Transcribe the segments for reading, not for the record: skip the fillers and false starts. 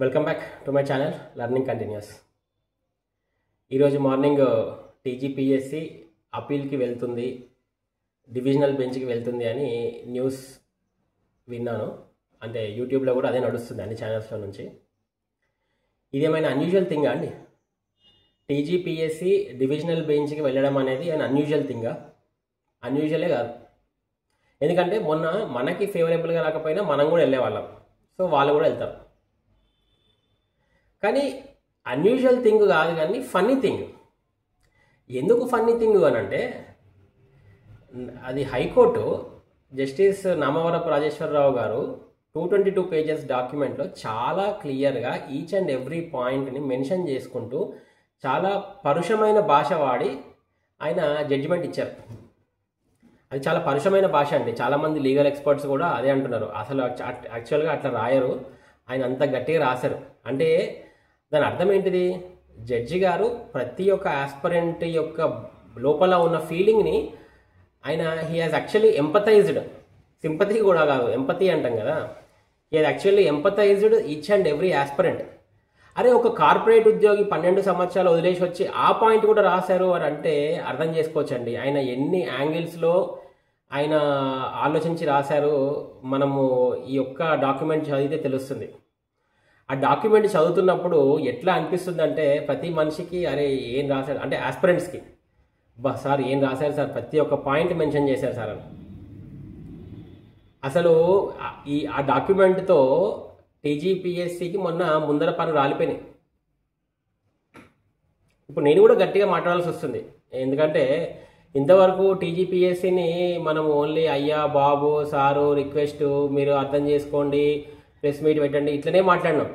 Welcome back to my channel learning continuous. ఈరోజు morning TGPSC అపీల్కి వెళ్తుంది, divisional బెంచ్కి వెళ్తుంది అని న్యూస్ విన్నాను. అంటే యూట్యూబ్లో కూడా అదే నడుస్తుంది అన్ని ఛానల్స్లో నుంచి. ఇదేమైనా అన్యూజువల్ థింగా అండి? టీజీపీఎస్సీ డివిజనల్ బెంచ్కి వెళ్ళడం అనేది an అన్యూజువల్ థింగా? అన్యూజువలే కాదు. ఎందుకంటే మొన్న మనకి ఫేవరబుల్గా రాకపోయినా మనం కూడా వెళ్ళేవాళ్ళం, సో వాళ్ళు కూడా వెళ్తారు. కానీ అన్యూజువల్ థింగ్ కాదు, కానీ ఫన్నీ థింగ్. ఎందుకు ఫన్నీ థింగ్ అని అంటే, అది హైకోర్టు జస్టిస్ నామవరపు రాజేశ్వరరావు గారు 222 పేజెస్ డాక్యుమెంట్లో చాలా క్లియర్గా ఈచ్ అండ్ ఎవ్రీ పాయింట్ని మెన్షన్ చేసుకుంటూ చాలా పరుషమైన భాష వాడి ఆయన జడ్జిమెంట్ ఇచ్చారు. అది చాలా పరుషమైన భాష అండి. చాలామంది లీగల్ ఎక్స్పర్ట్స్ కూడా అదే అంటున్నారు. అసలు యాక్చువల్గా అట్లా రాయరు, ఆయన అంత గట్టిగా రాశారు. అంటే దాని అర్థం ఏంటిది? జడ్జి గారు ప్రతి ఒక్క ఆస్పరెంట్ యొక్క లోపల ఉన్న ఫీలింగ్ని ఆయన he has actually empathized, sympathy కూడా కాదు, ఎంపతి అంటాం కదా, he has actually empathized each and every aspirant. అరే ఒక కార్పొరేట్ ఉద్యోగి 12 సంవత్సరాలు వదిలేసి వచ్చి ఆ పాయింట్ కూడా రాశారు అని అంటే అర్థం చేసుకోవచ్చండి ఆయన ఎన్ని యాంగిల్స్లో ఆయన ఆలోచించి రాశారు. మనము ఈ యొక్క డాక్యుమెంట్ చదివితే తెలుస్తుంది. ఆ డాక్యుమెంట్ చదువుతున్నప్పుడు ఎట్లా అనిపిస్తుంది అంటే, ప్రతి మనిషికి అరే ఏం రాశారు అంటే, ఆస్పిరెంట్స్కి సార్ ఏం రాశారు సార్, ప్రతి ఒక్క పాయింట్ మెన్షన్ చేశారు సార్ అని. అసలు ఆ డాక్యుమెంట్తో టీజీపీఎస్సీకి మొన్న ముందర పనులు రాలిపోయినాయి. ఇప్పుడు నేను కూడా గట్టిగా మాట్లాడాల్సి వస్తుంది. ఎందుకంటే ఇంతవరకు టీజీపీఎస్సీని మనం ఓన్లీ అయ్యా బాబు సారు రిక్వెస్ట్ మీరు అర్థం చేసుకోండి, ప్రెస్ మీట్ పెట్టండి, ఇట్లనే మాట్లాడినాం.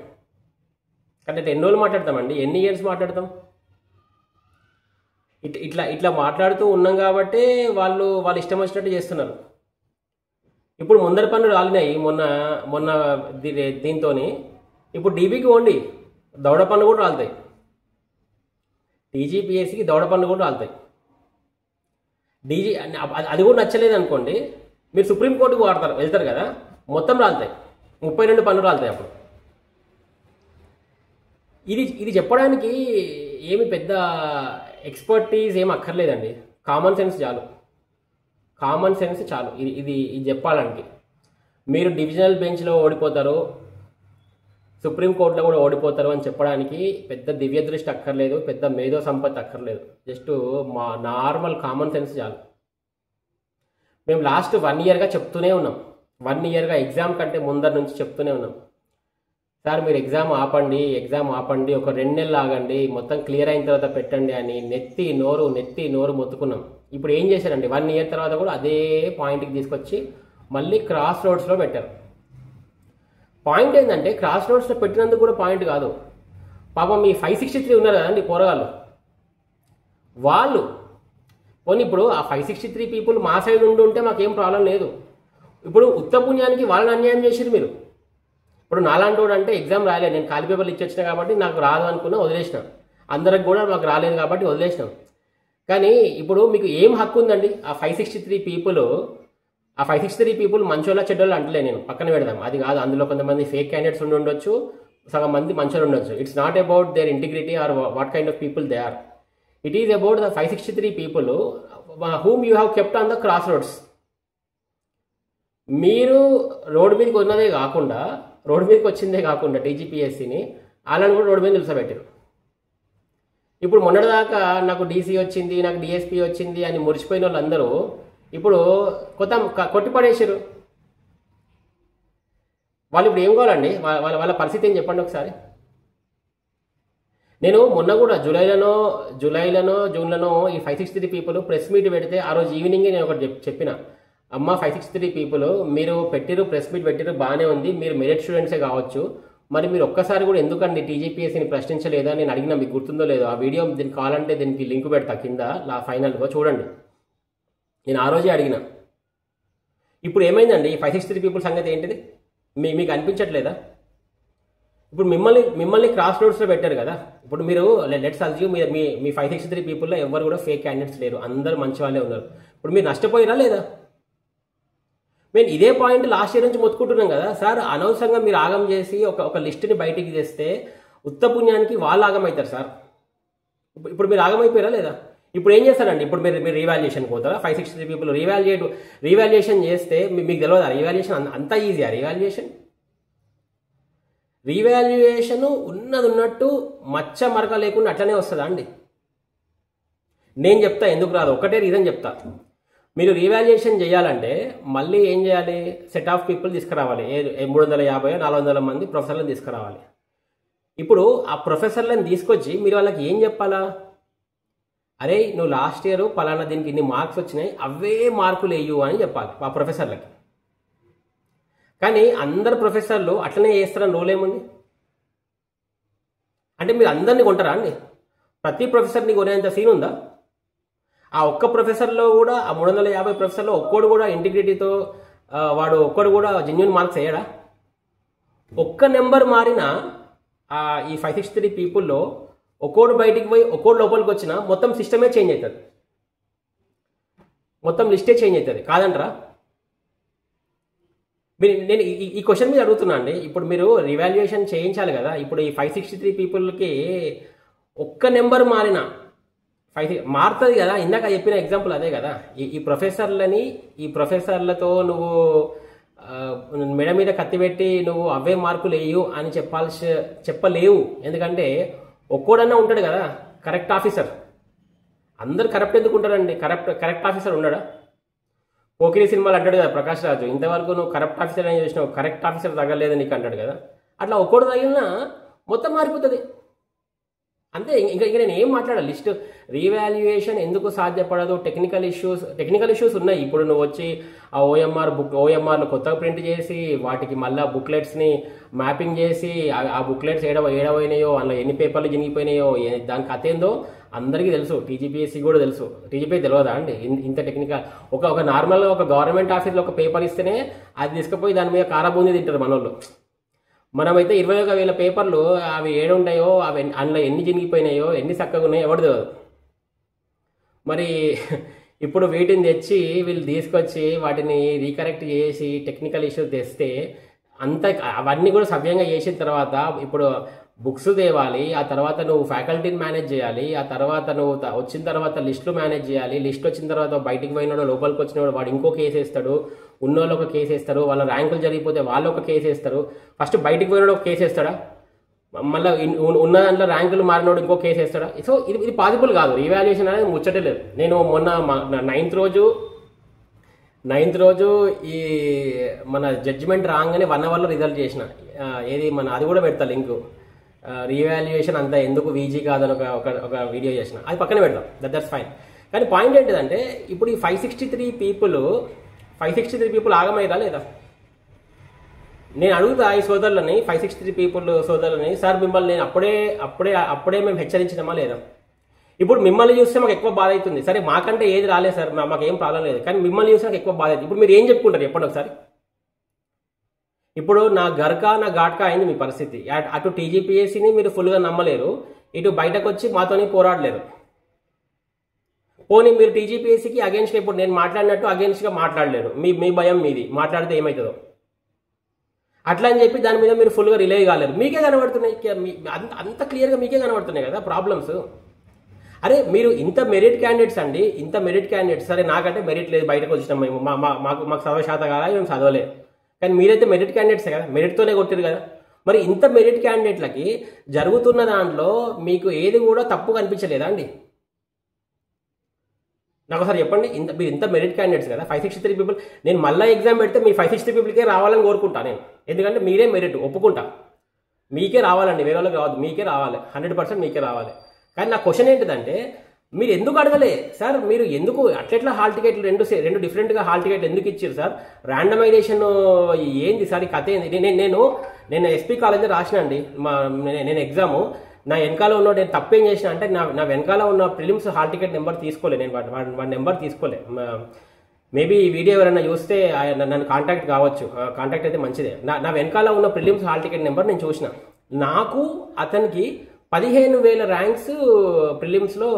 అంటే ఎన్ని రోజులు మాట్లాడతామండి, ఎన్ని ఇయర్స్ మాట్లాడతాం? ఇట్లా మాట్లాడుతూ ఉన్నాం కాబట్టి వాళ్ళు ఇష్టం వచ్చినట్టు చేస్తున్నారు. ఇప్పుడు ముందర పనులు రాలినాయి మొన్న దీంతో. ఇప్పుడు డీబీకి ఓండి దౌడ పనులు కూడా రాలుతాయి, టీజీపీఎస్సీకి దౌడ పనులు కూడా రాలుతాయి. అది కూడా నచ్చలేదు అనుకోండి, మీరు సుప్రీంకోర్టుకు వెళ్తారు కదా, మొత్తం రాలుతాయి, 32 పనులు రాలుతాయి. అప్పుడు ఇది చెప్పడానికి ఏమి పెద్ద ఎక్స్పర్టీజ్ ఏమి అక్కర్లేదండి, కామన్ సెన్స్ చాలు. కామన్ సెన్స్ చాలు ఇది చెప్పాలంటే. మీరు డివిజనల్ బెంచ్లో ఓడిపోతారు, సుప్రీంకోర్టులో కూడా ఓడిపోతారు అని చెప్పడానికి పెద్ద దివ్య దృష్టి అక్కర్లేదు, పెద్ద మేధో సంపత్తి అక్కర్లేదు. జస్ట్ మా నార్మల్ కామన్ సెన్స్ చాలు. మేము లాస్ట్ 1 ఇయర్గా చెప్తూనే ఉన్నాం, 1 ఇయర్గా ఎగ్జామ్ కంటే ముందర నుంచి చెప్తూనే ఉన్నాం, సార్ మీరు ఎగ్జామ్ ఆపండి, ఒక 2 నెలలు ఆగండి, మొత్తం క్లియర్ అయిన తర్వాత పెట్టండి అని నెత్తి నోరు మొత్తుకున్నాం. ఇప్పుడు ఏం చేశారండి, 1 ఇయర్ తర్వాత కూడా అదే పాయింట్కి తీసుకొచ్చి మళ్ళీ క్రాస్ రోడ్స్లో పెట్టారు. పాయింట్ ఏంటంటే, క్రాస్ రోడ్స్లో పెట్టినందుకు కూడా పాయింట్ కాదు. పాపం మీ 563 ఉన్నారు కదండి పోరగాళ్ళు, వాళ్ళు పోనీ ఇప్పుడు ఆ 563 పీపుల్ మా సైడ్ ఉంటే మాకేం ప్రాబ్లం లేదు. ఇప్పుడు ఉత్త పుణ్యానికి వాళ్ళని అన్యాయం చేసిరు మీరు. ఇప్పుడు నాలాంటి వాడు అంటే ఎగ్జామ్ రాయలేదు, నేను ఖాళీ పేపర్లు ఇచ్చొచ్చిన కాబట్టి నాకు రాదు అనుకున్నా వదిలేసినాం, అందరికి కూడా మాకు రాలేదు కాబట్టి వదిలేసినాం. కానీ ఇప్పుడు మీకు ఏం హక్కు ఉందండి? ఆ 563 పీపుల్ మంచోళ్ళ చెడ్డోళ్ళు అంటలే, నేను పక్కన పెడదాం, అది కాదు. అందులో కొంతమంది ఫేక్ క్యాండిడేట్స్ ఉండొచ్చు, సగం మంది మంచోళ్ళు ఉండొచ్చు. It's not about their integrity or what kind of people they are. It is about the 563 people whom you have kept on the cross roads. మీరు రోడ్డు మీదకి వచ్చిందే కాకుండా టీజీపీఎస్సీని వాళ్ళని కూడా రోడ్డు మీద నిలిచబెట్టారు. ఇప్పుడు మొన్నటిదాకా నాకు డీసీ వచ్చింది, నాకు డిఎస్పీ వచ్చింది అని మురిసిపోయిన వాళ్ళందరూ ఇప్పుడు కొట్టిపడేసారు. వాళ్ళు ఇప్పుడు ఏం కావాలండి? వాళ్ళ పరిస్థితి ఏం చెప్పండి ఒకసారి. నేను మొన్న కూడా జూలైలోనో జూన్లోనో ఈ 563 పీపుల్ ప్రెస్ మీట్ పెడితే ఆ రోజు ఈవినింగే నేను ఒకటి చెప్పిన, అమ్మ 563 పీపుల్ మీరు ప్రెస్ మీట్ పెట్టిరు బాగానే ఉంది, మీరు మెరిట్ స్టూడెంట్సే కావచ్చు, మరి మీరు ఒక్కసారి కూడా ఎందుకండి టీజీపీఎస్సీని ప్రశ్నించలేదా నేను అడిగినా, మీకు గుర్తుందో లేదో ఆ వీడియో. దీనికి కావాలంటే దీనికి లింక్ పెడతా కింద ఫైనల్గా చూడండి. నేను ఆ రోజే అడిగిన. ఇప్పుడు ఏమైందండి ఈ 563 పీపుల్ సంగతి ఏంటిది? మీకు అనిపించట్లేదా? ఇప్పుడు మిమ్మల్ని క్రాస్ రోడ్స్లో పెట్టారు కదా. ఇప్పుడు మీరు లెట్స్ అజ్యూమ్ మీ 563 పీపుల్లో ఎవరు కూడా ఫేక్ క్యాండిడేట్స్ లేరు, అందరు మంచి వాళ్ళే ఉన్నారు. ఇప్పుడు మీరు నష్టపోయిరా లేదా? మేము ఇదే పాయింట్ లాస్ట్ ఇయర్ నుంచి మొత్తుకుంటున్నాం కదా సార్. అనవసరంగా మీరు ఆగం చేసి ఒక లిస్ట్ని బయటికి తెస్తే ఉత్త పుణ్యానికి వాళ్ళు ఆగమవుతారు సార్. ఇప్పుడు మీరు ఆగమైపోయారా లేదా? ఇప్పుడు ఏం చేస్తారండి? ఇప్పుడు మీరు రీవాల్యుయేషన్ పోతారా? 563 పీపుల్ రీవాల్యుయేషన్ చేస్తే మీకు తెలియదా రీవాల్యుయేషన్ అంత ఈజీయా? రీవాల్యుయేషన్ ఉన్నది ఉన్నట్టు మచ్చ మరక లేకుండా అట్లనే వస్తుందా అండి? నేను చెప్తా ఎందుకు రాదు. ఒకటే రీజన్ చెప్తా. మీరు రీవాల్యుయేషన్ చేయాలంటే మళ్ళీ ఏం చేయాలి? సెట్ ఆఫ్ పీపుల్ తీసుకురావాలి. 350 400 మంది ప్రొఫెసర్లను తీసుకురావాలి. ఇప్పుడు ఆ ప్రొఫెసర్లను తీసుకొచ్చి మీరు వాళ్ళకి ఏం చెప్పాలా? అరే నువ్వు లాస్ట్ ఇయర్ పలానా దీనికి ఇన్ని మార్క్స్ వచ్చినాయి, అవే మార్కులు వేయు అని చెప్పాలి ఆ ప్రొఫెసర్లకి. కానీ అందరు ప్రొఫెసర్లు అట్లనే చేస్తారని రూల్ ఏముంది? అంటే మీరు అందరినీ కొంటారా అండి? ప్రతి ప్రొఫెసర్ని కొనేంత సీన్ ఉందా? ఆ ఒక్క ప్రొఫెసర్లో కూడా, ఆ 350 ప్రొఫెసర్లో ఒక్కడు కూడా ఇంటిగ్రిటీతో వాడు ఒక్కడు కూడా జెన్యూన్ మార్క్స్ వేయడా? ఒక్క నెంబర్ మారినా ఈ 563 పీపుల్లో ఒక్కోడు బయటికి పోయి ఒక్కోడు లోపలికి వచ్చినా మొత్తం సిస్టమే చేంజ్ అవుతుంది, మొత్తం లిస్టే చేంజ్ అవుతుంది. కాదంటారా? నేను ఈ క్వశ్చన్ మీద అడుగుతున్నా అండి. ఇప్పుడు మీరు రివాల్యుయేషన్ చేయించాలి కదా. ఇప్పుడు ఈ 563 పీపుల్కి ఒక్క నెంబర్ మారినా మారుతుంది కదా. ఇందాక చెప్పిన ఎగ్జాంపుల్ అదే కదా. ఈ ప్రొఫెసర్లతో నువ్వు మెడ మీద కత్తిపెట్టి నువ్వు అవే మార్కులు వేయు అని చెప్పలేవు. ఎందుకంటే ఒక్కోడన్నా ఉంటాడు కదా కరెక్ట్ ఆఫీసర్. అందరు కరప్ట్ ఎందుకు ఉంటారండి? Correct officer ఉండడా? పోకిరి సినిమాలు అంటాడు కదా ప్రకాష్ రాజు, ఇంతవరకు నువ్వు కరప్ట్ ఆఫీసర్ అని చూసినావు, కరెక్ట్ ఆఫీసర్ తగ్గలేదు నీకు అంటాడు కదా. అట్లా ఒక్కోడు తగిలినా మొత్తం మారిపోతుంది అంతే. ఇంకా నేను ఏం మాట్లాడాలి? లిస్ట్ రీవాల్యుయేషన్ ఎందుకు సాధ్యపడదు? టెక్నికల్ ఇష్యూస్ ఉన్నాయి. ఇప్పుడు నువ్వు వచ్చి ఆ ఓఎంఆర్లు కొత్తగా ప్రింట్ చేసి వాటికి మళ్ళీ బుక్లెట్స్ని మ్యాపింగ్ చేసి ఆ బుక్లెట్స్ ఏడవైనాయో, అందులో ఎన్ని పేపర్లు చినిగిపోయినాయో, దాని కథ ఏందో అందరికీ తెలుసు. టీజీపీఎస్సీ కూడా తెలుసు. టీజీపీఎస్సీ తెలియదా అండి ఇంత టెక్నికల్? ఒక నార్మల్గా ఒక గవర్నమెంట్ ఆఫీస్లో ఒక పేపర్ ఇస్తేనే అది తీసుకుపోయి దాని మీద కారబూంది తింటారు మనోళ్ళు. మనమైతే 21,000 పేపర్లు అవి ఏడుంటాయో, అవి అందులో ఎన్ని చినిగిపోయినాయో, ఎన్ని చక్కగా ఉన్నాయో ఎవరు తెలియదు. మరి ఇప్పుడు వీటిని తెచ్చి వీళ్ళు తీసుకొచ్చి వాటిని రీకరెక్ట్ చేసి టెక్నికల్ ఇష్యూస్ తెస్తే అవన్నీ కూడా సవ్యంగా చేసిన తర్వాత ఇప్పుడు బుక్స్ తేవాలి, ఆ తర్వాత నువ్వు ఫ్యాకల్టీని మేనేజ్ చేయాలి, ఆ తర్వాత నువ్వు వచ్చిన తర్వాత లిస్టులు మేనేజ్ చేయాలి. లిస్ట్ వచ్చిన తర్వాత బయటికి పోయినాడు, లోపలికి వచ్చినాడు, వాడు ఇంకో కేసు వేస్తాడు, ఉన్నోళ్ళు ఒక కేసు వేస్తారు, వాళ్ళ ర్యాంకులు జరిగిపోతే వాళ్ళు ఒక కేసు వేస్తారు. ఫస్ట్ బయటికి పోయినాడు ఒక కేసు వేస్తాడా? మళ్ళీ ఉన్న దాంట్లో ర్యాంకులు మారినోడు ఇంకో కేసు వేస్తాడా? సో ఇది పాసిబుల్ కాదు. రీవాల్యుయేషన్ అనేది ముచ్చటే లేదు. నేను మొన్న 9th రోజు ఈ మన జడ్జిమెంట్ రాగానే 1 అవర్లో రిజల్ట్ చేసిన. ఏది మన అది కూడా పెడతా లింక్. రీవాల్యుయేషన్ అంతా ఎందుకు వీజీ కాదని ఒక వీడియో చేసిన, అది పక్కన పెడతాం. That's fine. కానీ పాయింట్ ఏంటిదంటే ఇప్పుడు ఈ 563 పీపుల్ ఆగమయ్యారా లేదా? నేను అడుగుతా ఈ సోదరులని, 563 పీపుల్ సోదరులని, సార్ మిమ్మల్ని నేను అప్పుడే మేము హెచ్చరించినామా లేదా? ఇప్పుడు మిమ్మల్ని చూస్తే మాకు ఎక్కువ బాధ అవుతుంది. సరే మాకంటే ఏది రాలేదు సార్, మాకు ఏం ప్రాబ్లం లేదు, కానీ మిమ్మల్ని చూస్తే నాకు ఎక్కువ బాధ అవుతుంది. ఇప్పుడు మీరు ఏం చెప్పుకుంటారు చెప్పండి ఒకసారి. ఇప్పుడు నా ఘాట్కా అయింది మీ పరిస్థితి. అటు టీజీపీఎస్సీని మీరు ఫుల్గా నమ్మలేరు, ఇటు బయటకు వచ్చి మాతోని పోరాడలేరు. పోనీ మీరు టీజీపీఎస్సీకి అగేన్స్ట్గా ఇప్పుడు నేను మాట్లాడినట్టు అగేన్స్ట్గా మాట్లాడలేరు. మీ భయం మీది, మాట్లాడితే ఏమవుతుందో అట్లా అని చెప్పి దాని మీద మీరు ఫుల్గా రిలే కాలేరు. మీకే కనబడుతున్నాయి, అంత క్లియర్గా మీకే కనబడుతున్నాయి కదా ప్రాబ్లమ్స్. అరే మీరు ఇంత మెరిట్ క్యాండిడేట్స్ అండి, ఇంత మెరిట్ క్యాండిడేట్స్. సరే నాకంటే మెరిట్ లేదు, బయటకు వచ్చినాం మేము, మాకు చదవశాత కాదా, మేము చదవలేదు. కానీ మీరైతే మెరిట్ క్యాండిడేట్స్ కదా, మెరిట్తోనే కొట్టారు కదా. మరి ఇంత మెరిట్ క్యాండిడేట్లకి జరుగుతున్న దాంట్లో మీకు ఏది కూడా తప్పు కనిపించలేదా అండి? నాకు ఒకసారి చెప్పండి. మీరు ఇంత మెరిట్ క్యాండిడేట్స్ కదా, 563 పీపుల్. నేను మళ్ళీ ఎగ్జామ్ పెడితే మీ 563 పీపుల్కే రావాలని కోరుకుంటా నేను. ఎందుకంటే మీరే మెరిట్, ఒప్పుకుంటా. మీకే రావాలండి, వేరే వాళ్ళకి రావద్దు, మీకే రావాలి, 100% మీకే రావాలి. కానీ నా క్వశ్చన్ ఏంటిదంటే మీరు ఎందుకు అడగలే సార్? మీరు ఎందుకు అట్లెట్లా హాల్ టికెట్లు రెండు డిఫరెంట్గా హాల్ టికెట్లు ఎందుకు ఇచ్చారు సార్? ర్యాండమైజేషన్ ఏంది సార్? కథ ఏంది? నేను ఎస్పీ కాలేజ్లో రాసిన అండి నేను ఎగ్జాము. నా వెనకాల ఉన్న నేను తప్పేం చేసిన అంటే నా వెనకాల ఉన్న ప్రిలిమ్స్ హాల్ టికెట్ నెంబర్ తీసుకోలే, నేను వాడి నెంబర్ తీసుకోలే. మేబీ ఈ వీడియో ఎవరైనా చూస్తే నన్ను కాంటాక్ట్ కావచ్చు, కాంటాక్ట్ అయితే మంచిదే. నా వెనకాల ఉన్న ప్రిలిమ్స్ హాల్ టికెట్ నెంబర్ నేను చూసిన. నాకు అతనికి 15,000 ర్యాంక్స్ ప్రిలిమ్స్లో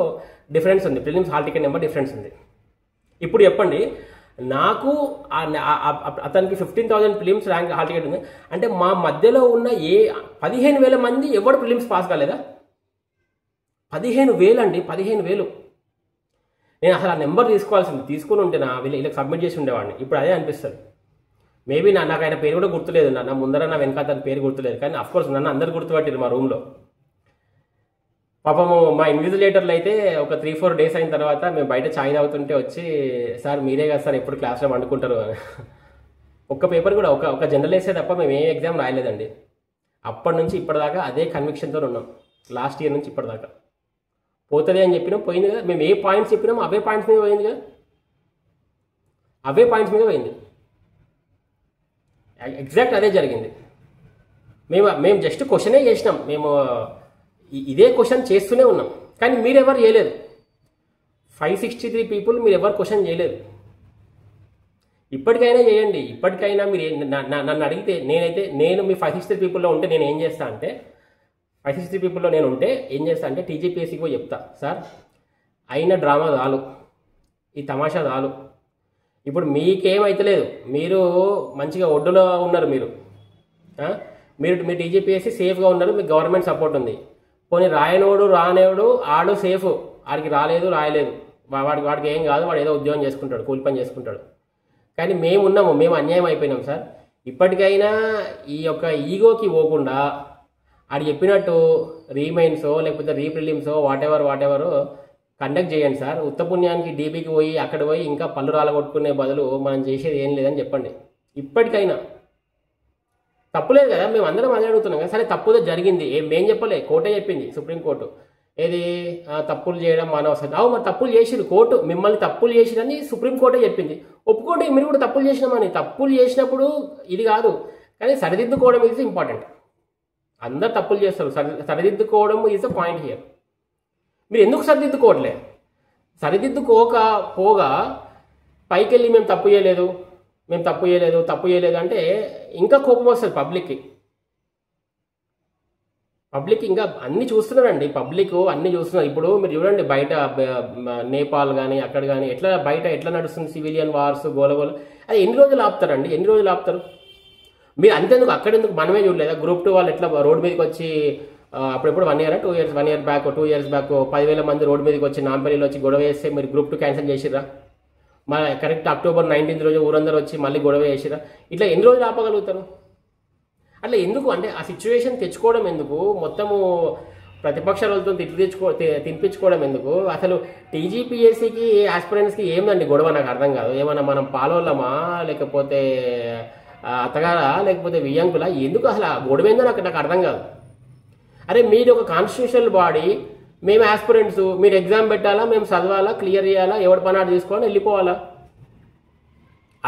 డిఫరెన్స్ ఉంది, prelims hall ticket number difference ఉంది. ఇప్పుడు చెప్పండి, నాకు అతనికి 15,000 ప్రిలిమ్స్ ర్యాంక్ హాల్ టికెట్ ఉంది అంటే మా మధ్యలో ఉన్న 15,000 మంది ఎవరు ప్రిలిమ్స్ పాస్ కాలేదా? 15,000 అండి, 15,000. నేను అసలు ఆ నెంబర్ తీసుకుని ఉంటే వీళ్ళకి సబ్మిట్ చేసి ఉండేవాడిని. ఇప్పుడు అదే అనిపిస్తుంది. మేబీ నాకు ఆయన పేరు కూడా గుర్తులేదు, నా ముందర నా వెనక తన పేరు గుర్తులేదు. కానీ అఫ్కోర్స్ నన్ను అందరు గుర్తుపట్టారు మా రూమ్లో. పాపము మా ఇన్విజిలేటర్లు అయితే ఒక 3-4 డేస్ అయిన తర్వాత మేము బయట ఛాయ్ తాగుతుంటే వచ్చి, సార్ మీరే కదా సార్ ఎప్పుడు క్లాస్లో వండుకుంటారు అని. ఒక్క పేపర్ కూడా ఒక జనరల్ వేసే తప్ప మేము ఏ ఎగ్జామ్ రాయలేదండి. అప్పటి నుంచి ఇప్పటిదాకా అదే కన్విక్షన్తో ఉన్నాం. లాస్ట్ ఇయర్ నుంచి ఇప్పటిదాకా పోతుంది అని చెప్పినాం, పోయింది కదా. మేము ఏ పాయింట్స్ చెప్పినాం అవే పాయింట్స్ మీద పోయింది కదా, అవే పాయింట్స్ మీద పోయింది. ఎగ్జాక్ట్ అదే జరిగింది. మేము జస్ట్ క్వశ్చనే చేసినాం, మేము ఇదే క్వశ్చన్ చేస్తూనే ఉన్నాం. కానీ మీరెవరు చేయలేదు. 563 పీపుల్ మీరు ఎవరు క్వశ్చన్ చేయలేదు. ఇప్పటికైనా చేయండి. ఇప్పటికైనా మీరు నన్ను అడిగితే నేను మీ 563 పీపుల్లో ఉంటే నేను ఏం చేస్తా అంటే, 563 పీపుల్లో నేను ఉంటే ఏం చేస్తా అంటే టీజీపీఎస్సీకి పోయి చెప్తా, సార్ అయిన డ్రామా చాలు, ఈ తమాషా చాలు. ఇప్పుడు మీకేమైతలేదు, మీరు మంచిగా ఒడ్డులో ఉన్నారు. మీరు టీజీపీఎస్సీ సేఫ్గా ఉన్నారు, మీకు గవర్నమెంట్ సపోర్ట్ ఉంది. పోనీ రాయనోడు రానేవాడు ఆడు సేఫ్, వాడికి రాయలేదు, వాడికి ఏం కాదు, వాడు ఏదో ఉద్యోగం చేసుకుంటాడు, కూలి పని చేసుకుంటాడు. కానీ మేము అన్యాయం అయిపోయినాం సార్. ఇప్పటికైనా ఈ యొక్క ఈగోకి పోకుండా ఆడు చెప్పినట్టు రీమైన్సో లేకపోతే రీప్రిలిమ్సో వాటెవర్ కండక్ట్ చేయండి సార్. ఉత్తపుణ్యానికి డీబీకి పోయి అక్కడ పోయి ఇంకా పళ్ళు రాలగొట్టుకునే బదులు మనం చేసేది ఏం లేదని చెప్పండి. ఇప్పటికైనా తప్పులేదు కదా, మేము అందరం అదే అడుగుతున్నాం కదా. సరే తప్పుదో జరిగింది, మేం చెప్పలే, కోర్టే చెప్పింది, సుప్రీంకోర్టు. ఏది తప్పులు చేయడం మానవసరం. మరి తప్పులు చేసిరు, కోర్టు మిమ్మల్ని తప్పులు చేసిరని సుప్రీంకోర్టే చెప్పింది. ఒప్పుకోండి, మీరు కూడా తప్పులు చేసినామని. తప్పులు చేసినప్పుడు ఇది కాదు, కానీ సరిదిద్దుకోవడం ఈజ్ ఇంపార్టెంట్. అందరు తప్పులు చేస్తారు, సరిదిద్దుకోవడం ఈజ్ ద పాయింట్ హియర్. మీరు ఎందుకు సరిదిద్దుకోవట్లే? సరిదిద్దుకోకపోగా పైకి వెళ్ళి మేము తప్పు చేయలేదు అంటే ఇంకా కోపం వస్తుంది పబ్లిక్కి. ఇంకా అన్ని చూస్తున్నారండి, పబ్లిక్ అన్ని చూస్తున్నారు. ఇప్పుడు మీరు చూడండి బయట నేపాల్ కానీ అక్కడ కానీ బయట ఎట్లా నడుస్తుంది సివిలియన్ వార్స్, గోలగోల. అది ఎన్ని రోజులు ఆపుతారు? మీరు అంతేందుకు అక్కడెందుకు మనమే చూడలేదా? Group 2 వాళ్ళు ఎట్లా రోడ్డు మీదకి వచ్చి అప్పుడెప్పుడు 1 year 2 years 1 year back 2 years back 10,000 మంది రోడ్డు మీదకి వచ్చి నాంపల్లిలో వచ్చి గొడవ చేస్తే మీరు Group 2 క్యాన్సిల్ చేసిర్రా? కరెక్ట్ October 19th రోజు ఊరందరూ వచ్చి మళ్ళీ గొడవ చేసిరా? ఇట్లా ఎన్ని రోజులు ఆపగలుగుతారు? అట్లా ఎందుకు అంటే ఆ సిచ్యువేషన్ తెచ్చుకోవడం ఎందుకు? మొత్తము ప్రతిపక్షాలతో తినిపించుకోవడం ఎందుకు? అసలు టీజీపీఎస్సీకి ఆస్పిరెంట్స్కి ఏందండి గొడవ? నాకు అర్థం కాదు. ఏమన్నా మనం పాలోళ్ళమా, లేకపోతే అత్తగారా, లేకపోతే వియ్యంకులా? ఎందుకు అసలు ఆ గొడవ ఏందో నాకు అర్థం కాదు. అరే మీరు ఒక కాన్స్టిట్యూషనల్ బాడీ, మేము ఆస్పిరెంట్స్, మీరు ఎగ్జామ్ పెట్టాలా, మేము చదవాలా, క్లియర్ చేయాలా, ఎవరి పనాడు తీసుకోవాలా, వెళ్ళిపోవాలా?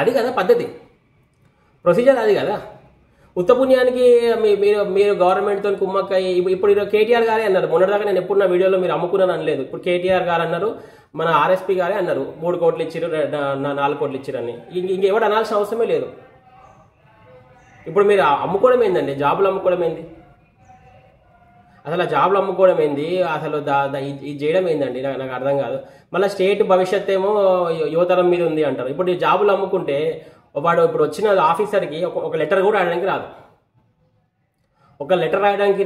అది కదా పద్ధతి, ప్రొసీజర్ అది కదా. ఉత్తపుణ్యానికి మీరు గవర్నమెంట్తో కుమ్మక్కయ్యి ఇప్పుడు కేటీఆర్ గారే అన్నారు. మొన్నటిదాకా నేను ఎప్పుడు నా వీడియోలో మీరు అమ్ముకున్నాను అనలేదు. ఇప్పుడు కేటీఆర్ గారు అన్నారు, మన ఆర్ఎస్పీ గారే అన్నారు 3 కోట్లు ఇచ్చిరు, 4 కోట్లు ఇచ్చిరని. ఇంకెవడు అనాల్సిన అవసరమే లేదు. ఇప్పుడు మీరు అమ్ముకోవడం ఏందండి? జాబులు అమ్ముకోవడం ఏంది? అసలు ఆ జాబులు అమ్ముకోవడం ఏంది? అసలు ఇది చేయడం ఏందండి? నాకు అర్థం కాదు. మళ్ళీ స్టేట్ భవిష్యత్ ఏమో యువతరం మీద ఉంది అంటారు. ఇప్పుడు ఈ జాబులు అమ్ముకుంటే వాడు ఇప్పుడు వచ్చిన ఆఫీసర్కి ఒక లెటర్ కూడా రాయడానికి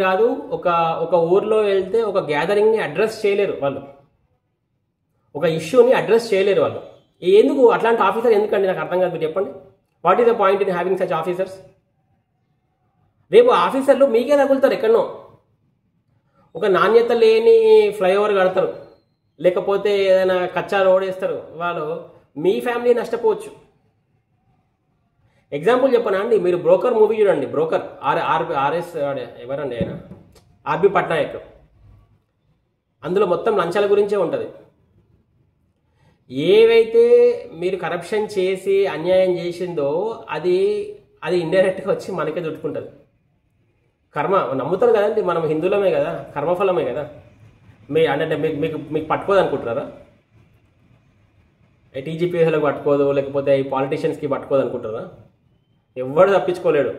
రాదు. ఒక ఊర్లో వెళ్తే ఒక గ్యాదరింగ్ని అడ్రస్ చేయలేరు వాళ్ళు, ఒక ఇష్యూని అడ్రస్ చేయలేరు వాళ్ళు. ఎందుకు అట్లాంటి ఆఫీసర్ ఎందుకండి? నాకు అర్థం కాదు. మీరు చెప్పండి, what is the point in having such officers? రేపు ఆఫీసర్లు మీకే తగులుతారు ఎక్కడనో. ఒక నాణ్యత లేని ఫ్లైఓవర్ కడతారు, లేకపోతే ఏదైనా కచ్చా రోడ్ వేస్తారు, వాళ్ళు మీ ఫ్యామిలీ నష్టపోవచ్చు. ఎగ్జాంపుల్ చెప్పనా అండి, మీరు బ్రోకర్ మూవీ చూడండి. బ్రోకర్ ఆర్ఎస్ ఎవరండి ఆయన, ఆర్బి పట్నాయక్. అందులో మొత్తం లంచాల గురించే ఉంటుంది. ఏవైతే మీరు కరప్షన్ చేసి అన్యాయం చేసిందో అది ఇండైరెక్ట్గా వచ్చి మనకే చుట్టుకుంటుంది. కర్మ నమ్ముతారు కదండి, మనం హిందువులమే కదా, కర్మఫలమే కదా. అంటే మీకు పట్టుకోదు అనుకుంటున్నారా? టీజీపీఎస్లకు పట్టుకోదు, లేకపోతే ఈ పాలిటీషియన్స్కి పట్టుకోదు అనుకుంటారా? ఎవడు తప్పించుకోలేడు.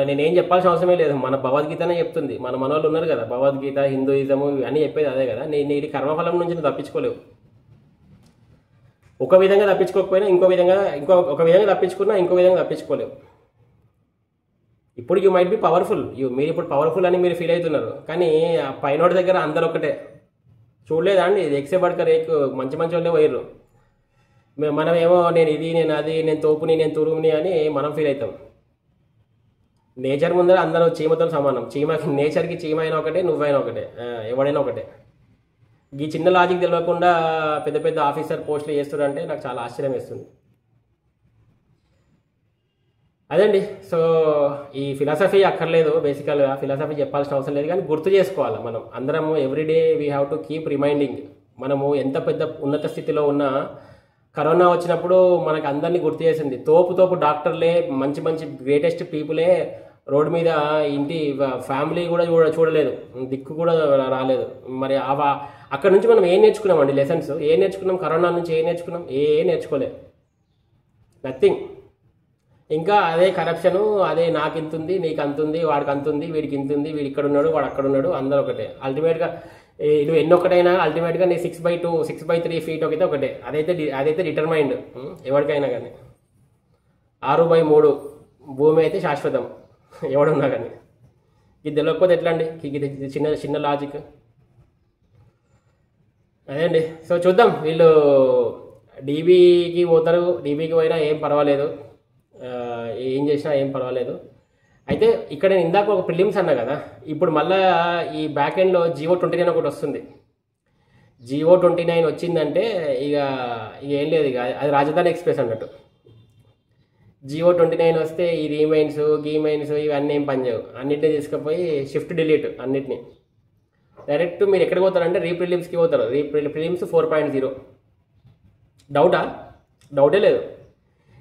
నేనేం చెప్పాల్సిన అవసరమే లేదు. మన భగవద్గీతనే చెప్తుంది. మన మనోళ్ళు ఉన్నారు కదా, భగవద్గీత, హిందూయిజము అన్నీ చెప్పేది అదే కదా. నేను కర్మఫలం నుంచి తప్పించుకోలేవు. ఒక విధంగా తప్పించుకోకపోయినా ఒక విధంగా తప్పించుకున్నా ఇంకో విధంగా తప్పించుకోలేవు. ఇప్పుడు యూ మైట్ బి పవర్ఫుల్, మీరు ఇప్పుడు పవర్ఫుల్ అని మీరు ఫీల్ అవుతున్నారు, కానీ ఆ పైనోడి దగ్గర అందరు ఒకటే. చూడలేదా అండి, ఇది ఎక్సే పడక రేకు మంచి మంచి వాళ్ళే పోయిర్రు. మనం ఏమో నేను ఇది, నేను అది, నేను తోపుని, నేను తురుముని అని మనం ఫీల్ అవుతాం. నేచర్ ముందర అందరూ చీమతో సమానం. నేచర్కి చీమ అయినా ఒకటే, నువ్వైనా ఒకటే, ఎవడైనా ఒకటే. ఈ చిన్న లాజిక్ తెలియకుండా పెద్ద పెద్ద ఆఫీసర్ పోస్టులు చేస్తారంటే నాకు చాలా ఆశ్చర్యం వేస్తుంది. అదండి. సో ఈ ఫిలాసఫీ అక్కర్లేదు, బేసికల్గా ఫిలాసఫీ చెప్పాల్సిన అవసరం లేదు, కానీ గుర్తు చేసుకోవాలి మనం అందరము. Everyday we have to keep reminding. మనము ఎంత పెద్ద ఉన్నత స్థితిలో ఉన్నా కరోనా వచ్చినప్పుడు మనకు అందరినీ గుర్తు చేసింది. తోపు డాక్టర్లే, మంచి మంచి గ్రేటెస్ట్ పీపులే రోడ్డు మీద, ఇంటి ఫ్యామిలీ కూడా చూడలేదు, దిక్కు కూడా రాలేదు. మరి అక్కడ నుంచి మనం ఏం నేర్చుకున్నామండి లెసన్స్? ఏం నేర్చుకున్నాం కరోనా నుంచి? ఏం నేర్చుకున్నాం? ఏం నేర్చుకోలేదు, నథింగ్. ఇంకా అదే కరప్షను, అదే నాకు ఇంతుంది, నీకు అంతుంది, వాడికి అంతుంది, వీడికి ఇంతుంది, వీడు ఇక్కడ ఉన్నాడు, వాడు అక్కడ ఉన్నాడు, అందరూ ఒకటే. అల్టిమేట్గా నువ్వు ఎన్నొక్కటైనా అల్టిమేట్గా నీ 6/2 6/3 ఫీట్ ఒకటే. అదైతే డిటర్మైండ్ ఎవరికైనా. కానీ 6/3 భూమి అయితే శాశ్వతం ఎవడున్నా కానీ. ఇది తెలియకపోతే ఎట్లా అండి? ఇది చిన్న చిన్న లాజిక్. అదే అండి. సో చూద్దాం, వీళ్ళు డీబీకి పోతారు, డీబీకి పోయినా ఏం పర్వాలేదు, ఏం చేసినా ఏం పర్వాలేదు. అయితే ఇక్కడ నేను ఇందాక ఒక ప్రిలిమ్స్ అన్నా కదా, ఇప్పుడు మళ్ళీ ఈ బ్యాక్ ఎండ్లో జియో 29 ఒకటి వస్తుంది. జియో 29 వచ్చిందంటే ఇక ఏం లేదు, ఇక అది రాజధాని ఎక్స్ప్రెస్ అన్నట్టు. జియో 29 వస్తే ఈ రీమైన్స్, గీమైన్స్ ఇవన్నీ ఏం పనిచేయవు, అన్నింటినీ తీసుకుపోయి షిఫ్ట్ డిలీట్ అన్నిటినీ. డైరెక్ట్ మీరు ఎక్కడికి పోతారంటే రీప్రిలిమ్స్కి పోతారు. ప్రిలిమ్స్ 4.0. డౌటే లేదు.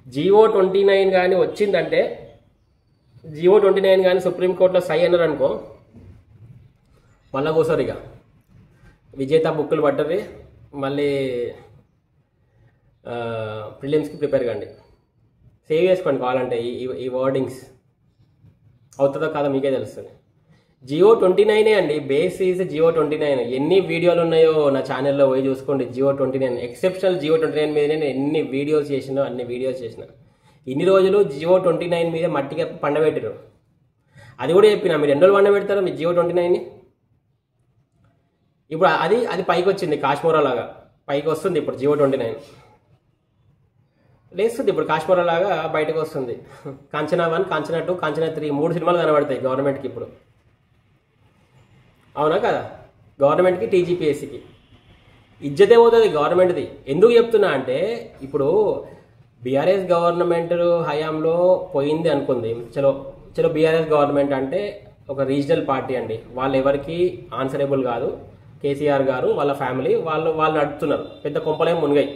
జియో 29 కానీ వచ్చిందంటే, జియో 29 కానీ సుప్రీంకోర్టులో సై అన్నారు అనుకో, మళ్ళీ కూర్చోరు ఇక. విజేత బుక్కులు పట్టరు, మళ్ళీ ప్రిలిమ్స్కి ప్రిపేర్ కండి. సేవ్ చేసుకోండి కావాలంటే ఈ వర్డింగ్స్. అవుతుందో కాదో మీకే తెలుస్తుంది. జియో 29 అండి, బేస్ ఈజ్ జియో 29. ఎన్ని వీడియోలు ఉన్నాయో నా ఛానల్లో పోయి చూసుకోండి. జియో 29 ఎక్సెప్షనల్ జియో 29 మీద నేను ఎన్ని వీడియోస్ చేసినా అన్ని వీడియోస్ చేసిన. ఇన్ని రోజులు జియో 29 మీద మట్టిగా పండబెట్టారు. అది కూడా చెప్పిన, మీరు ఎన్ని రోజులు పండబెడతారు మీ జియో 29ని? ఇప్పుడు అది పైకి వచ్చింది, కాశ్మీరా లాగా పైకి వస్తుంది. ఇప్పుడు జియో 29 లేస్తుంది, ఇప్పుడు కాశ్మీరా లాగా బయటకు వస్తుంది. కాంచనా 1, కాంచనా 2, కాంచనా 3 3 సినిమాలు కనబడతాయి గవర్నమెంట్కి ఇప్పుడు. అవునా కదా? గవర్నమెంట్కి, టీజీపీఎస్సీకి ఇజ్జతే పోతుంది గవర్నమెంట్ది. ఎందుకు చెప్తున్నా అంటే, ఇప్పుడు బీఆర్ఎస్ గవర్నమెంట్ హయాంలో పోయింది అనుకుంది. చలో బీఆర్ఎస్ గవర్నమెంట్ అంటే ఒక రీజనల్ పార్టీ అండి, వాళ్ళు ఎవరికి ఆన్సరబుల్ కాదు. కేసీఆర్ గారు వాళ్ళ ఫ్యామిలీ వాళ్ళు నడుపుతున్నారు, పెద్ద కొంపలేం మునిగాయి.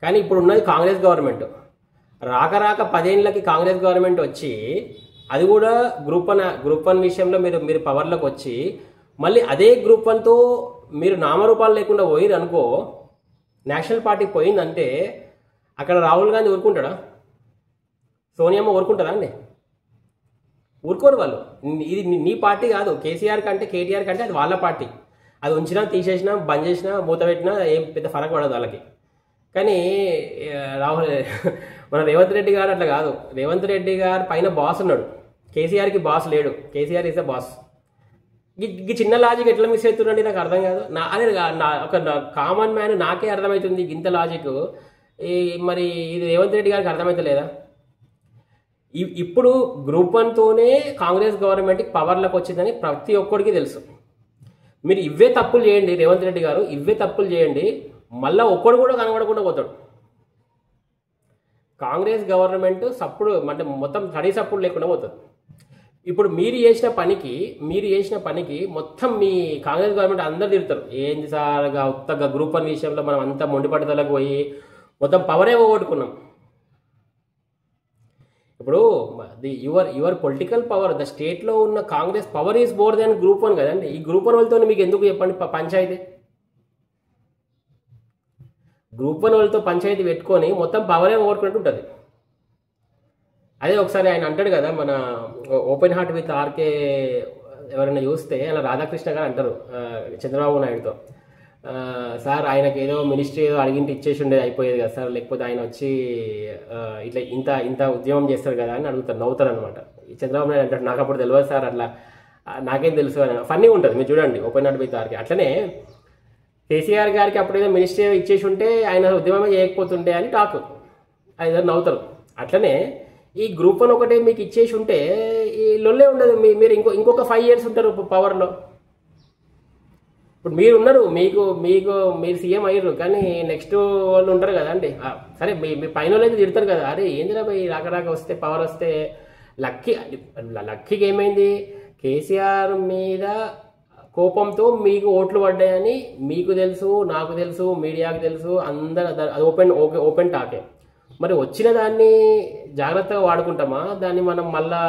కానీ ఇప్పుడు ఉన్నది కాంగ్రెస్ గవర్నమెంట్. రాక 10 ఏళ్ళకి కాంగ్రెస్ గవర్నమెంట్ వచ్చి, అది కూడా గ్రూప్ 1 విషయంలో మీరు పవర్లోకి వచ్చి, మళ్ళీ అదే గ్రూప్ 1తో మీరు నామరూపాలు లేకుండా పోయిరు అనుకో, నేషనల్ పార్టీ పోయిందంటే అక్కడ రాహుల్ గాంధీ ఊరుకుంటాడా? సోనియమ్మ ఊరుకుంటుందా అండి? ఊరుకోరు వాళ్ళు. ఇది నీ పార్టీ కాదు. కేసీఆర్ కంటే, కేటీఆర్ కంటే అది వాళ్ళ పార్టీ. అది ఉంచినా, తీసేసినా, బంద్ చేసినా, మూత పెట్టినా ఏం పెద్ద ఫరక్ పడదు వాళ్ళకి. కానీ మన రేవంత్ రెడ్డి గారు అట్లా కాదు. రేవంత్ రెడ్డి గారు పైన బాస్ ఉన్నాడు, కేసీఆర్కి బాస్ లేడు. KCR is the boss. ఈ చిన్న లాజిక్ ఎట్లా మిస్ అవుతుందండి నాకు అర్థం కాదు. ఒక కామన్ మ్యాన్ నాకే అర్థమవుతుంది ఇంత లాజిక్. మరి ఇది రేవంత్ రెడ్డి గారికి అర్థమవుతలేదా? ఇప్పుడు గ్రూప్ 1తోనే కాంగ్రెస్ గవర్నమెంట్కి పవర్లోకి వచ్చిందని ప్రతి ఒక్కడికి తెలుసు. మీరు ఇవే తప్పులు చేయండి, రేవంత్ రెడ్డి గారు ఇవే తప్పులు చేయండి, మళ్ళీ ఒక్కడు కూడా కనబడకుండా పోతాడు. కాంగ్రెస్ గవర్నమెంట్ సప్పుడు అంటే మొత్తం స్టడీ సప్పుడు లేకుండా పోతుంది. ఇప్పుడు మీరు చేసిన పనికి మొత్తం మీ కాంగ్రెస్ గవర్నమెంట్ అందరు తిరుగుతారు. ఏంది సార్ ఉత్తగా గ్రూప్ 1 విషయంలో మనం అంతా మొండిపట్టుదలకు పోయి మొత్తం పవరే పోగొట్టుకున్నాం. ఇప్పుడు యువర్ పొలిటికల్ పవర్, ద స్టేట్లో ఉన్న Congress power is more than group 1 కదండి. ఈ గ్రూప్ 1 వాళ్ళతో మీకు ఎందుకు చెప్పండి పంచాయతీ? గ్రూప్ 1 వాళ్ళతో పంచాయతీ పెట్టుకొని మొత్తం పవరే ఓవర్కున్నట్టు ఉంటుంది. అదే ఒకసారి ఆయన అంటాడు కదా, మన ఓపెన్ హార్ట్ విత్ ఆర్కే ఎవరైనా చూస్తే అలా రాధాకృష్ణ గారు అంటారు చంద్రబాబు నాయుడుతో, సార్ ఆయనకి ఏదో మినిస్ట్రీ ఏదో అడిగింటి ఇచ్చేసి ఉండేది అయిపోయేది కదా సార్, లేకపోతే ఆయన వచ్చి ఇట్లా ఇంత ఇంత ఉద్యమం చేస్తారు కదా అని అడుగుతారు, నవ్వుతారు అనమాట. చంద్రబాబు నాయుడు అంటారు నాకు అప్పుడు తెలియదు సార్, అట్లా నాకేం తెలుసు అని. ఫన్నీ ఉంటుంది, మీరు చూడండి ఓపెన్ నాట్ బై తార్కి. అట్లనే కేసీఆర్ గారికి అప్పుడు ఏదో మినిస్ట్రీ ఇచ్చేసి ఉంటే ఆయన ఉద్యమమే చేయకపోతుండే అని టాక్, అది నవ్వుతారు. అట్లనే ఈ గ్రూప్ 1 ఒకటే మీకు ఇచ్చేసి ఉంటే ఈ లొల్లే ఉండదు, మీరు ఇంకొక 5 years ఉంటారు పవర్లో. ఇప్పుడు మీరు ఉన్నారు, మీరు సీఎం అయ్యారు, కానీ నెక్స్ట్ వాళ్ళు ఉంటారు కదా అండి. సరే మీ పైన వాళ్ళు అయితే తిడతారు కదా, అరే ఏందిరా పోయి రాక వస్తే పవర్ వస్తే లక్కీకి ఏమైంది, కేసీఆర్ మీద కోపంతో మీకు ఓట్లు పడ్డాయని మీకు తెలుసు, నాకు తెలుసు, మీడియాకి తెలుసు, అందరు అది ఓపెన్ టాకే. మరి వచ్చిన దాన్ని జాగ్రత్తగా వాడుకుంటామా, దాన్ని మనం మళ్ళా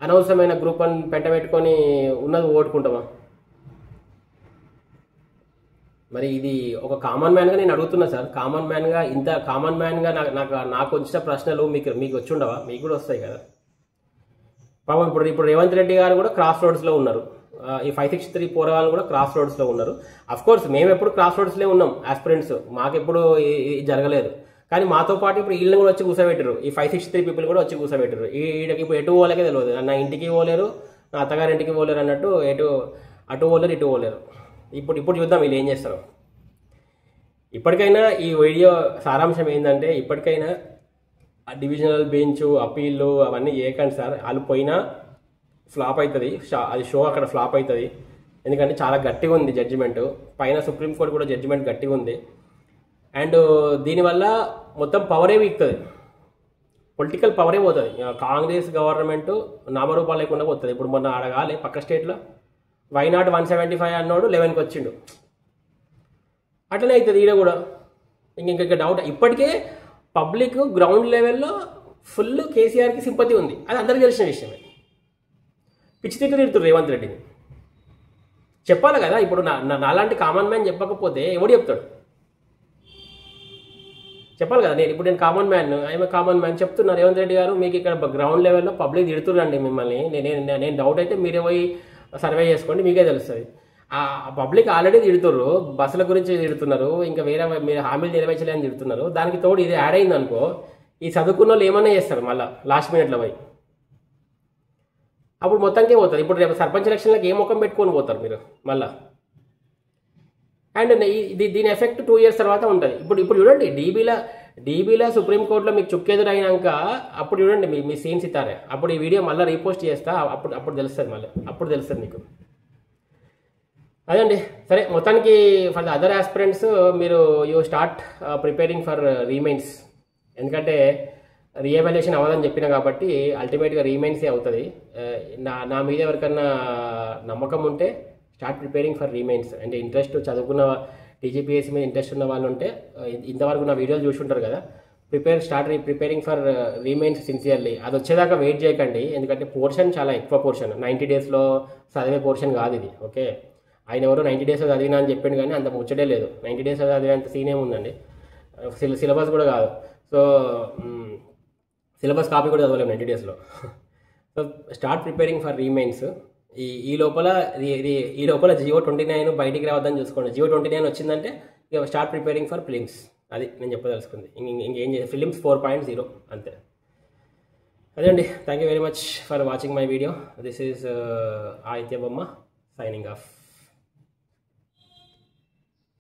అనవసరమైన గ్రూప్ అని పెట్టబెట్టుకొని ఉన్నది ఓడుకుంటామా? మరి ఇది ఒక కామన్ మ్యాన్గా నేను అడుగుతున్నా సార్. కామన్ మ్యాన్గా నాకు వచ్చిన ప్రశ్నలు మీకు వచ్చి ఉండవా? మీకు కూడా వస్తాయి కదా పాపం. ఇప్పుడు రేవంత్ రెడ్డి గారు కూడా క్రాస్ రోడ్స్లో ఉన్నారు, ఈ 563 పోరావాళ్ళు కూడా క్రాస్ రోడ్స్లో ఉన్నారు. అఫ్కోర్స్ మేము ఎప్పుడు క్రాస్ రోడ్స్లో ఉన్నాం ఆస్పిరెంట్స్, మాకెప్పుడు జరగలేదు. కానీ మాతో పాటు ఇప్పుడు వీళ్ళని కూడా వచ్చి కూర్చోబెట్టారు, ఈ 563 people కూడా వచ్చి కూర్చోబెట్టారు. ఈడకి ఇప్పుడు ఎటు పోలేకే తెలియదు, నా ఇంటికి పోలేరు, నా అత్తగారి ఇంటికి పోలేరు అన్నట్టు, అటు పోలేరు ఇటు పోలేరు. ఇప్పుడు చూద్దాం వీళ్ళు ఏం చేస్తారు. ఇప్పటికైనా ఈ వీడియో సారాంశం ఏంటంటే, ఇప్పటికైనా డివిజనల్ బెంచ్ అప్పీళ్ళు అవన్నీ చేయకండి సార్. వాళ్ళు పోయినా ఫ్లాప్ అవుతుంది, అది షో అక్కడ ఫ్లాప్ అవుతుంది. ఎందుకంటే చాలా గట్టిగా ఉంది జడ్జిమెంట్, పైన సుప్రీంకోర్టు కూడా జడ్జిమెంట్ గట్టిగా ఉంది. అండ్ దీనివల్ల మొత్తం పవరే వీక్తుంది, పొలిటికల్ పవరే పోతుంది. కాంగ్రెస్ గవర్నమెంట్ నామరూపాలు లేకుండా పోతుంది. ఇప్పుడు మొన్న అడగాలి పక్క స్టేట్లో వైనాట్ 175 అన్నోడు 11కి వచ్చిండు, అట్లనే అవుతుంది ఈడ కూడా. ఇంక డౌట్. ఇప్పటికే పబ్లిక్ గ్రౌండ్ లెవెల్లో ఫుల్ కేసీఆర్కి సింపతి ఉంది, అది అందరికీ తెలిసిన విషయమే. పిచ్చి తిట్టు తిడుతున్నారు రేవంత్ రెడ్డిని, చెప్పాలి కదా. ఇప్పుడు నాలాంటి కామన్ మ్యాన్ చెప్పకపోతే ఎవడు చెప్తాడు? చెప్పాలి కదా. నేను కామన్ మ్యాన్ చెప్తున్నా, రేవంత్ రెడ్డి గారు మీకు ఇక్కడ గ్రౌండ్ లెవెల్లో పబ్లిక్ తిడుతురండి మిమ్మల్ని. నేను డౌట్ అయితే మీరే పోయి సర్వే చేసుకోండి, మీకే తెలుస్తుంది. ఆ పబ్లిక్ ఆల్రెడీ తిడుతుర్రు, బస్సుల గురించి తిడుతున్నారు, ఇంకా వేరే మీరు హామీలు నెరవేర్చలేని తిడుతున్నారు. దానికి తోడు ఇది యాడ్ అయింది అనుకో, ఈ చదువుకున్న వాళ్ళు ఏమన్నా చేస్తారు మళ్ళీ లాస్ట్ మినిట్లో పోయి, అప్పుడు మొత్తంకే పోతుంది. ఇప్పుడు రేపు సర్పంచ్ ఎలక్షన్లకు ఏ ముఖం పెట్టుకొని పోతారు మీరు మళ్ళీ. అండ్ దీని ఎఫెక్ట్ 2 years తర్వాత ఉంటుంది. ఇప్పుడు చూడండి డీబీలా సుప్రీంకోర్టులో మీకు చుక్కెదురైనాక అప్పుడు చూడండి మీ సీన్స్ ఇస్తారే. అప్పుడు ఈ వీడియో మళ్ళీ రీపోస్ట్ చేస్తా, అప్పుడు తెలుస్తుంది, మళ్ళీ అప్పుడు తెలుస్తుంది మీకు. అదండి. సరే, మొత్తానికి ఫర్ ద అదర్ ఆస్పిరెంట్స్ మీరు స్టార్ట్ ప్రిపేరింగ్ ఫర్ రీమైన్స్. ఎందుకంటే రీఎవాల్యుయేషన్ అవ్వదని చెప్పినా కాబట్టి అల్టిమేట్గా రీమైన్సే అవుతుంది. నా మీద ఎవరికన్నా నమ్మకం ఉంటే స్టార్ట్ ప్రిపేరింగ్ ఫర్ రీమైన్స్. అంటే ఇంట్రెస్ట్ చదువుకున్న టీజీపీఎస్సీ మీద ఇంట్రెస్ట్ ఉన్న వాళ్ళు ఉంటే ఇంతవరకు నా వీడియోలు చూసి ఉంటారు కదా, స్టార్ట్ ప్రిపేరింగ్ ఫర్ రీమైన్స్ సిన్సియర్లీ. అది వచ్చేదాకా వెయిట్ చేయకండి, ఎందుకంటే పోర్షన్ చాలా ఎక్కువ పోర్షన్, 90 daysలో చదివే పోర్షన్ కాదు ఇది. ఓకే, ఆయన ఎవరో 90 days చదివినా అని చెప్పాడు, కానీ అంత ముచ్చటే లేదు. 90 days చదివేంత సీన్ ఏముందండి, సిలబస్ కూడా కాదు. సో సిలబస్ కాపీ కూడా చదవలేము 90 daysలో. So start preparing for remains. ఈ లోపల జియో 29 బయటికి రావద్దని చూసుకోండి. జియో 29 వచ్చిందంటే ఇక స్టార్ట్ ప్రిపేరింగ్ ఫర్ ఫిలిమ్స్. అది నేను చెప్పదలుచుకుంది. ఇంకేం చేయాలి, ఫిలిమ్స్ 4.0 అంతే. అదే అండి. Thank you very much for watching my video. This is Aditya బొమ్మ సైనింగ్ ఆఫ్.